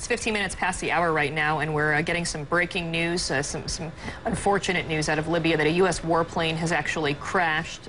It's 15 minutes past the hour right now, and we're getting some breaking news, some unfortunate news out of Libya that a U.S. warplane has actually crashed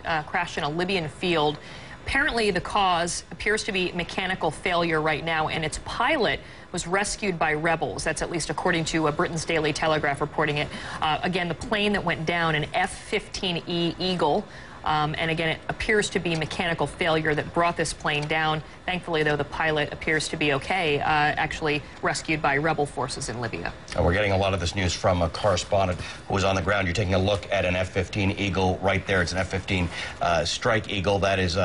in a Libyan field. Apparently, the cause appears to be mechanical failure right now, and its pilot was rescued by rebels. That's at least according to Britain's Daily Telegraph reporting it. Again, the plane that went down, an F-15E Eagle, and again, it appears to be mechanical failure that brought this plane down. Thankfully, though, the pilot appears to be okay, actually rescued by rebel forces in Libya. We're getting a lot of this news from a correspondent who was on the ground. You're taking a look at an F-15 Eagle right there. It's an F-15 Strike Eagle. That is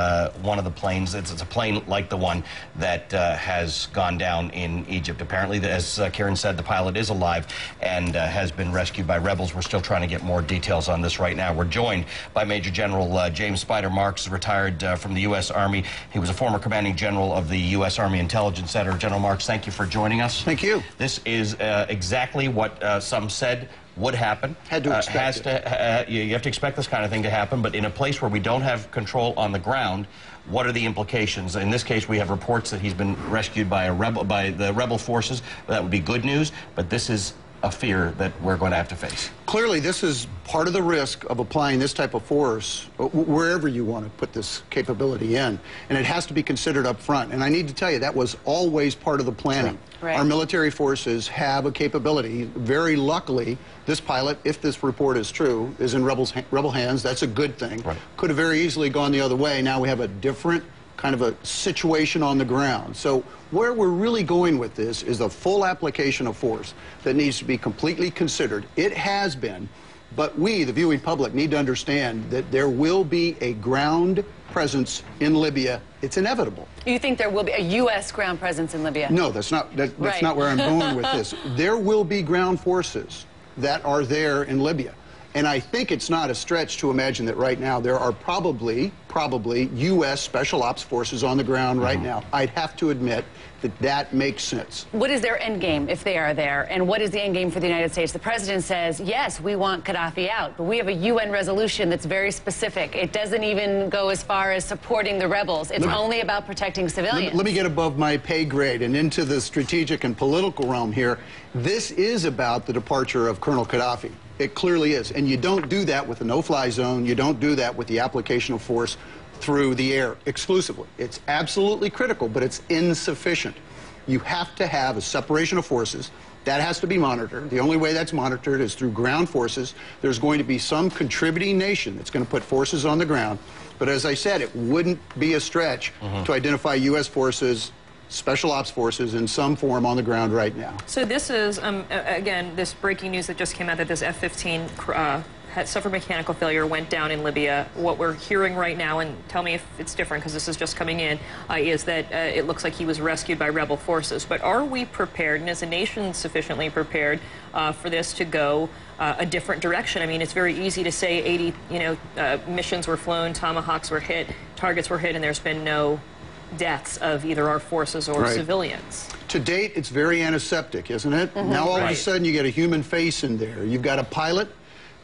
one of the planes. It's a plane like the one that has gone down in Egypt. Apparently, as Kieran said, the pilot is alive and has been rescued by rebels. We're still trying to get more details on this right now. We're joined by Major General James Spider Marks, retired from the U.S. Army. He was a former commanding general of the U.S. Army Intelligence Center. General Marks, thank you for joining us. Thank you. This is exactly what some said would happen. Had to expect it. You have to expect this kind of thing to happen, but in a place where we don't have control on the ground, what are the implications? In this case, we have reports that he's been rescued by the rebel forces. That would be good news, but this is a fear that we're going to have to face. Clearly, this is part of the risk of applying this type of force wherever you want to put this capability in, and it has to be considered up front. And I need to tell you, that was always part of the planning. Sure. Right. Our military forces have a capability. Very luckily, this pilot, if this report is true, is in rebel hands. That's a good thing. Right. Could have very easily gone the other way. Now we have a different kind of a situation on the ground. So where we're really going with this is a full application of force that needs to be completely considered. It has been, but we, the viewing public, need to understand that there will be a ground presence in Libya. It's inevitable. You think there will be a U.S. ground presence in Libya? No, that's not not where I'm going with this. There will be ground forces that are there in Libya. And I think it's not a stretch to imagine that right now there are probably U.S. Special Ops forces on the ground right now. I'd have to admit that that makes sense. What is their end game if they are there? And what is the end game for the United States? The president says, yes, we want Gaddafi out, but we have a UN resolution that's very specific. It doesn't even go as far as supporting the rebels. It's only about protecting civilians. Let me get above my pay grade and into the strategic and political realm here. This is about the departure of Colonel Gaddafi. It clearly is. And you don't do that with a no-fly zone. You don't do that with the application of force through the air exclusively. It's absolutely critical, but it's insufficient. You have to have a separation of forces. That has to be monitored. The only way that's monitored is through ground forces. There's going to be some contributing nation that's going to put forces on the ground. But as I said, it wouldn't be a stretch to identify U.S. forces, Special Ops forces in some form on the ground right now. So this is, again, this breaking news that just came out that this F-15 had suffered mechanical failure, went down in Libya. What we're hearing right now, and tell me if it's different because this is just coming in, is that it looks like he was rescued by rebel forces. But are we prepared, and is the nation sufficiently prepared for this to go a different direction? I mean, it's very easy to say 80, missions were flown, tomahawks were hit, targets were hit, and there's been no deaths of either our forces or civilians. To date, it's very antiseptic, isn't it? Now all of a sudden you get a human face in there. You've got a pilot,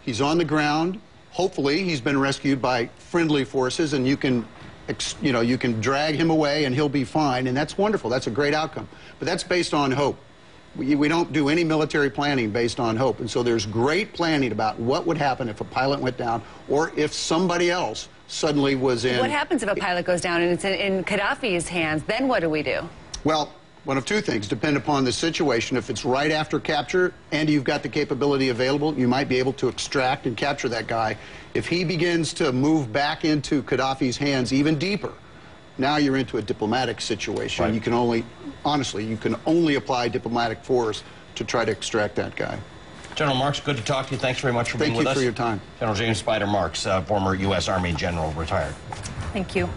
he's on the ground, hopefully he's been rescued by friendly forces, and you can drag him away and he'll be fine, and that's wonderful. That's a great outcome. But that's based on hope. We don't do any military planning based on hope, and so there's great planning about what would happen if a pilot went down or if somebody else suddenly was in. What happens if a pilot goes down and it's in Gaddafi's hands? Then what do we do? Well, one of two things depend upon the situation. If it's right after capture and you've got the capability available, you might be able to extract and capture that guy. If he begins to move back into Gaddafi's hands even deeper, now you're into a diplomatic situation. Right. You can only, honestly, you can only apply diplomatic force to try to extract that guy. General Marks, good to talk to you. Thanks very much for being with us. Thank you for your time. General James Spider Marks, former U.S. Army general, retired. Thank you.